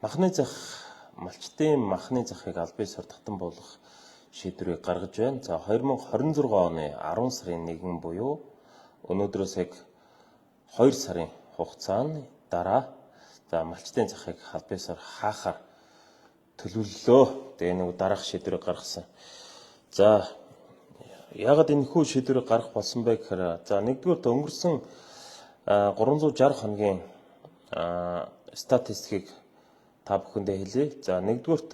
Махны зах малчтын махны захыг аль бие сордохтон болох шийдвэрийг гаргаж байна. За 2026 оны 10 сарын 1 буюу өнөөдрөөс яг 2 сарын хугацаанд дараа за малчтын захыг аль биесээр хаахаар төлөвлөлөө. Тэгээ нэг дараах шийдвэрийг гаргасан. За яагаад энэ хүү шийдвэрийг гаргах болсон бэ гэхээр за нэгдүгээр өнгөрсөн 360 хоногийн статистикийг та бүхэндээ хэлье. За нэгдүгээрт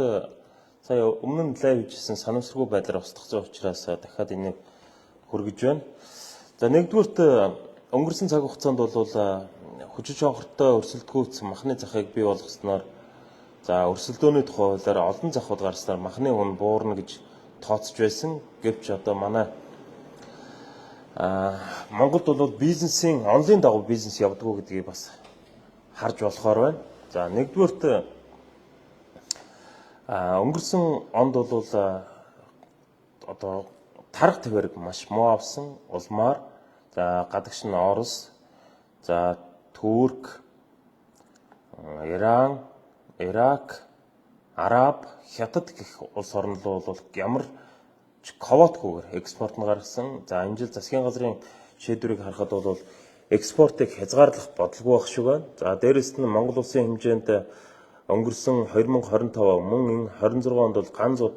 сая өмнө нь лайв хийсэн санамсаргүй байдлаар устгасан учраас дахиад энийг хүргэж байна. За нэгдүгээрт өнгөрсөн цаг хугацаанд бол хүчит онхортой өрсөлдөхүйц махны захыг бий болгосноор за өрсөлдөөний тухай хуулиар олон захууд гарснаар махны үн буурна гэж тооцож байсан. Гэвч одоо манай Монголд бол бизнесийн онлын дагуу бизнес явдггүй гэдгийг бас харж болохоор байна. За нэгдүгээрт өнгөрсөн онд бол одоо тарга твэрэг маш муу авсан улмаар за гадагш нь Орос за Турк Иран Ирак Араб Хятад гэх улс орн руу бол ямар ч квотгүйгээр экспорт нь гаргасан. За энэ жил засгийн газрын шийдвэрийг харахад бол экспортыг хязгаарлах бодлого байх шиг байна. За дээрэс нь Монгол улсын хэмжээнд өнгөрсөн 2025 мөн энэ 26 онд бол ганцуд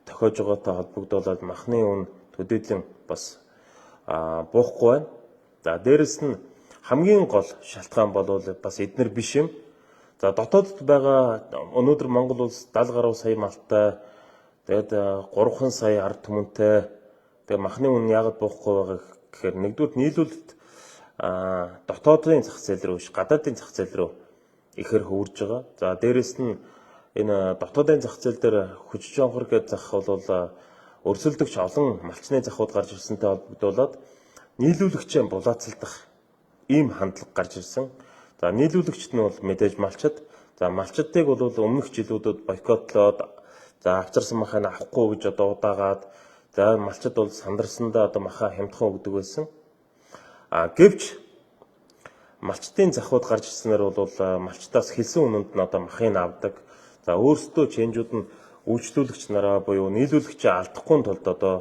тохиож байгаатай холбогдуулаад махны үн төдийлөн бас буухгүй байна. За дээрэс нь хамгийн гол шалтгаан бол бас эднэр биш юм. За дотоодд байгаа өнөөдөр Монгол улс 70 гаруй сая малтай тэгээд 3 сая ард түмэнтэй тэгээд махны үн яагаад буухгүй байгаа гэхээр нэгдүгээр нийлүүлэлт дотоодын зах зээл рүү биш гадаадын зах зээл рүү ихээр хөвөрж байгаа. За дээрэс нь энэ дотоодын зах зээл дээр хүчит онхор гэдэг зах бол өрсөлдөгч олон малчны захууд гарч ирсэнтэй холбогдуулаад нийлүүлэгчээ булаацалдах ийм хандлага гарч ирсэн. За нийлүүлэгчд нь бол мэдээж малчд. За малчдыг бол өмнөх жилүүдэд бойкотлоод за авчирсан махыг авахгүй гэж одоо удаагаад за малчд бол сандарсандаа одоо махаа хямдхан өгдөг байсан. Гэвч малчтын захууд гарч ирснээр бол малчтаас хэлсэн үнэнд нь одоо махыг авдаг. За өөрсдөө ченжүүд нь үйлчлүүлэгч нараа буюу нийлүүлэгчээ алдахгүй тулд одоо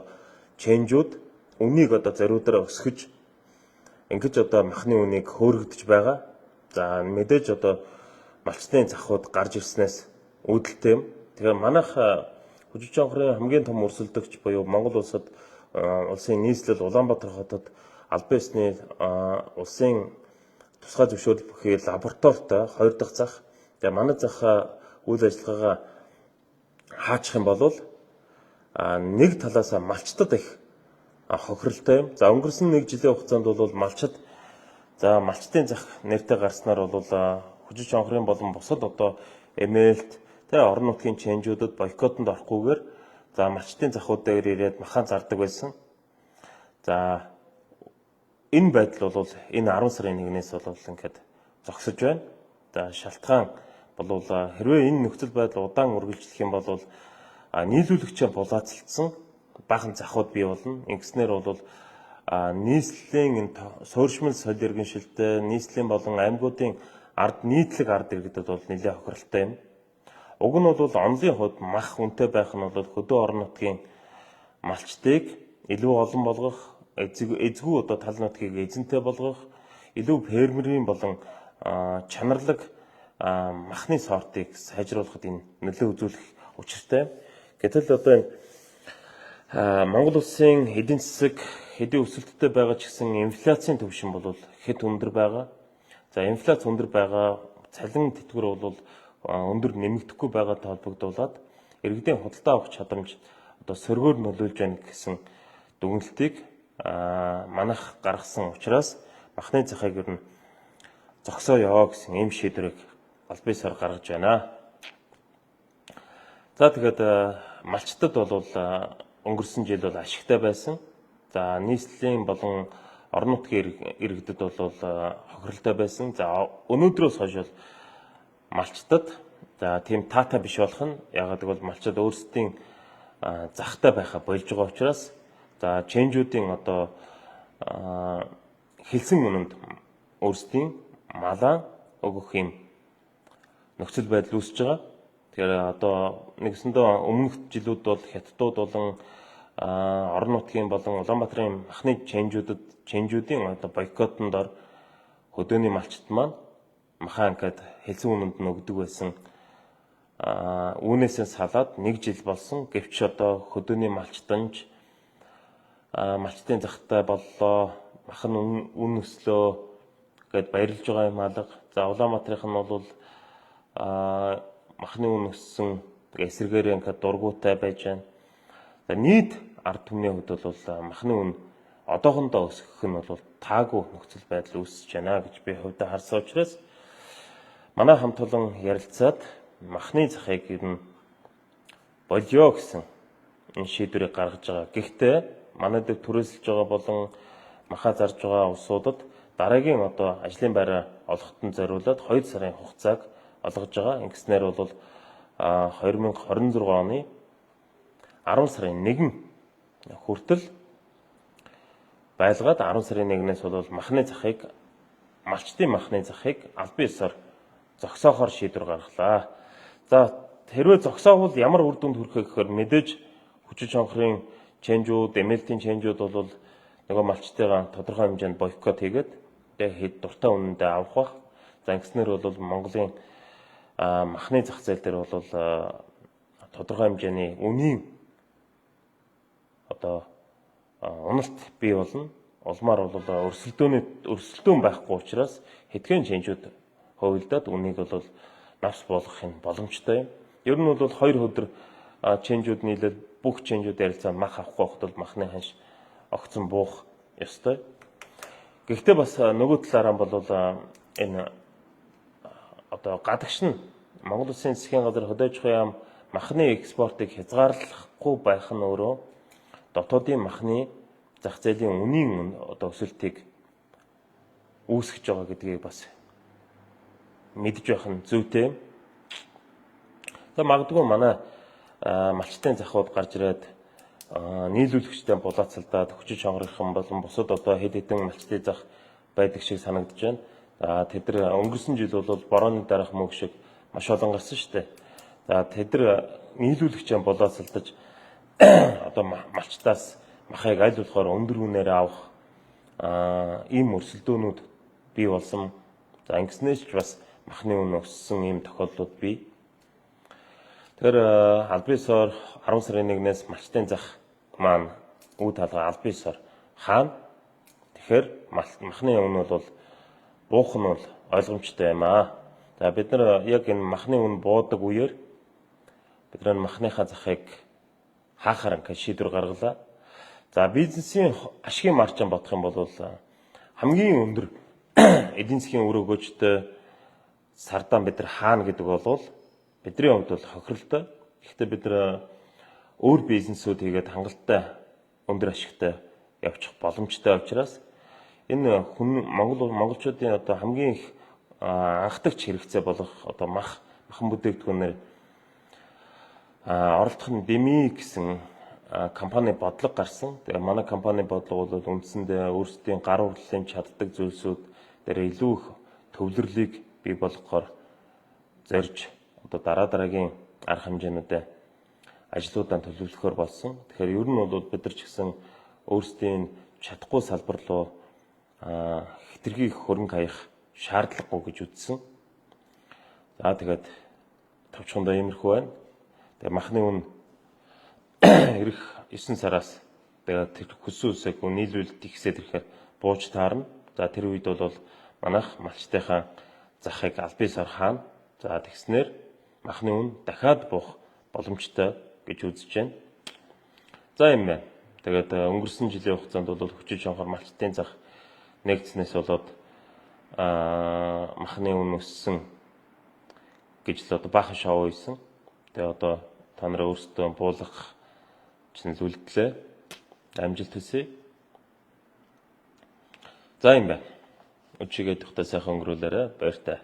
ченжүүд үнийг одоо зориудраа өсгөж ингэж одоо махны үнийг хөөргөдөж байгаа. За мэдээж одоо малчтын захууд гарч ирснээс үүдэлтэй юм. Тэгэхээр манайх хүчит онхрын хамгийн том өрсөлдөгч буюу Монгол улсад улсын нийслэл Улаанбаатар хотод албан ёсны улсын тусгай зөвшөөрөл бүхий лабораторитой 2 дахь зах. Тэгээ манай зах үйл ажиллагаагаа хаачих юм бол нэг талаас малчтад их хохиролтой юм. За өнгөрсөн 1 жилийн хугацаанд бол малчд за малчтын зах нэртэй гарснаар бол хүчит онхрын болон бусад одоо эмээлт тэгээ орон нутгийн ченжүүдэд бойкотонд орохгүйгээр за малчтын захууд дээр ирээд махаа зардаг байсан. За энэ байдал бол энэ 10 сарын 1-ээс бол ингээд зогсож байна. За шалтгаан бол хэрвээ энэ нөхцөл байдал удаан үргэлжлэх юм бол нийлүүлэгчээ булаацалдсан баахан захууд бий болно. Ингэснээр бол нийслэлийн суурьшмал соёл иргэншилтэй нийслэлийн болон аймагуудын ард нийтлэг ард иргэдэд бол нэлээд хохиролтой юм. Уг нь бол онлын хувьд мах үнэтэй байх нь бол хөдөө орон нутгийн малчдыг илүү олон болгох, эзгүй одоо тал нутгийг эзэнтэй болгох, илүү фермерийн болон чанарлаг махны сортыг сайжруулахад энэ нөлөө үзүүлэх учиртай. Гэтэл одоо энэ Монгол улсын эдийн засаг хэдийн өсөлттэй байгаа ч гэсэн инфляцийн түвшин бол хэд өндөр байгаа. За инфляц өндөр байгаа, цалин тэтгэвэр бол өндөр нэмэгдэхгүй байгаатай холбогдуулаад иргэдийн худалдаа авах чадамж одоо сөргөөр нөлөөлж байна гэсэн дүгнэлтийг манайх гаргасан учраас махны захыг ер нь зогсооё гэсэн ийм шийдвэрийг аль биесээр гаргаж байна. За тэгээд малчтад бол өнгөрсөн жил бол ашигтай байсан. За нийслэлийн болон орон нутгийн иргэдэд бол хохиролтой байсан. За өнөөдрөөс хойш бол малчтад за тийм таатай биш болох нь ягаад гэвэл малчид өөрсдийн захтай байхаа болж байгаа учраас за ченжүүдийн одоо хэлсэн үнэнд өөрсдийн малаа өгөх юм нөхцөл байдал үүсэж байгаа. Тэгэхээр одоо нэгсэндээ өмнөх жилүүд бол хятадууд болон орон нутгийн болон Улаанбаатарын махны ченжүүдийн одоо бойкотонд ор хөдөөний малчт маань махаа ингээд хэлсэн үнэнд нь өгдөг байсан. Үүнээсээ салаад 1 жил болсон. Гэвч одоо хөдөөний малчтанж малчтын захтай боллоо. Мах нь үн өслөө гэд баярлж байгаа юм алга. За Улаанбаатарынх нь бол махны үн өссөн эсэргээрээ ингээд дургуйтай байж байна. За нийт ард түмний хувьд бол махны үн одоохондоо өсөх нь бол таагүй нөхцөл байдал үүсэж байна гэж би хувьдаа харсан учраас манай хамт олон ярилцаад махны захыг ер нь болёо гэсэн энэ шийдвэрийг гаргаж байгаа. Гэхдээ манай дэв түрээсэлж байгаа болон махаа зарж байгаа улсуудад дараагийн одоо ажлын байраа олохтон зориулаад 2 сарын хугацааг олгож байгаа. Ингэснээр бол 2026 оны 10 сарын 1 хүртэл байлгаад 10 сарын 1-ээс бол махны захыг малчтын махны захыг аль биесээр зогсоохоор шийдвэр гаргалаа. За хэрвээ зогсоовол ямар үр дүнд хүрэх гэхээр мэдээж хүчил чонхрын ченжүүд, эмээлтийн ченжүүд бол нөгөө малчтайгаа тодорхой хэмжээнд бойкот хийгээд хэд дуртай үнэндээ авах бах. За ингэснээр бол Монголын махны зах зээл дээр бол тодорхой хэмжээний үнийн одоо уналт бий болно. Улмаар бол өрсөлдөөн байхгүй учраас хэдхэн ченжүүд хувилдаад үнийг бол навс болгох нь боломжтой юм. Ер нь бол 2 өдөр ченжүүд нийлээд бүх ченжүүд ярилцаа мах авахгүй байхад бол махны ханш огцон буух ёстой. Гэхдээ бас нөгөө талаараа бол энэ одоо гадагш нь Монгол Улсын засгийн газар хөдөө аж ахуйн яам махны экспортыг хязгаарлахгүй байх нь өөрөө дотоодын махны зах зээлийн үнийн одоо өсөлтийг үүсгэж байгаа гэдгийг бас мэдж байх нь зүйтэй. За магадгүй манай малчтын захууд гарч ирээд нийлүүлэгчтэй булаацалдаад хүчил чонгорхон болон бусад одоо хэд хэдэн малчтын зах байдаг шиг санагдаж байна. Тэд нар өнгөрсөн жил бол борооны дараах мөг шиг маш олон гарсан шүү дээ. За тэд нар нийлүүлэгчтэй булаацалдаж одоо малчтаас махыг аль болохоор өндөр үнээр авах ийм өрсөлдөөнүүд бий болсон. За ингэснээр ч бас махны үн өссөн ийм тохиолдлууд бий. Тэгэхээр аль биесээр 10 сарын 1-ээс малчтын зах маань үе талгаа аль биесээр хаана. Тэгэхээр махны үн бол буух нь бол ойлгомжтой юм аа. За бид нар яг энэ махны үн буудаг үеэр бид нар махныхаа захыг хаахаар ингээд шийдвэр гаргалаа. За бизнесийн ашигын маржин бодох юм бол хамгийн өндөр эдийн засгийн үр өгөөжтэй сардаа бид нар хаана гэдэг бол бидний хувьд бол хохиролтой. Гэхдээ бид нар өөр бизнесүүд хийгээд хангалттай өндөр ашигтай явчих боломжтой учраас энэ монголчуудын одоо хамгийн их анхдагч хэрэгцээ болох одоо махан бүтээгдэхүүнээр оролдох нь Деми гэсэн компани бодлого гарсан. Тэгээ манай компани бодлого бол үндсэндээ өөрсдийн гар урлалын чаддаг зүйлсүүд дээр илүү их төвлөрлийг бий болгохоор зорж одоо дараагийн арга хэмжээнүүдэд ажлуудаа төлөвлөхөөр болсон. Тэгэхээр ер нь бол бид нар ч гэсэн өөрсдийн чадахгүй салбар руу хэтэрхий хөрөнгө хаях шаардлагагүй гэж үзсэн. За тэгээд товчхондоо иймэрхүү байна. Тэгээ махны үн ирэх 9 сараас тэгээд хүссэн үсэг нийлүүлэлт ихсээд ирэхээр бууж таарна. За тэр үед бол манайх малчтынхаа захыг аль биесээр хаана. За тэгснээр махны үн дахиад буух боломжтой гэж үзэж байна. За юм байна. Тэгээд өнгөрсөн жилийн хугацаанд бол хүчил чонхор малчтын зах нэгдснээс болоод махны үн өссөн гэж л одоо баахан шоу хийсэн. Тэгээ одоо та нараа өөрсдөө буулгах чинь үлдлээ. Амжилт хүсье. За юм байна. Өчигээ тухтай сайхан өнгөрүүлээрэ баяртай.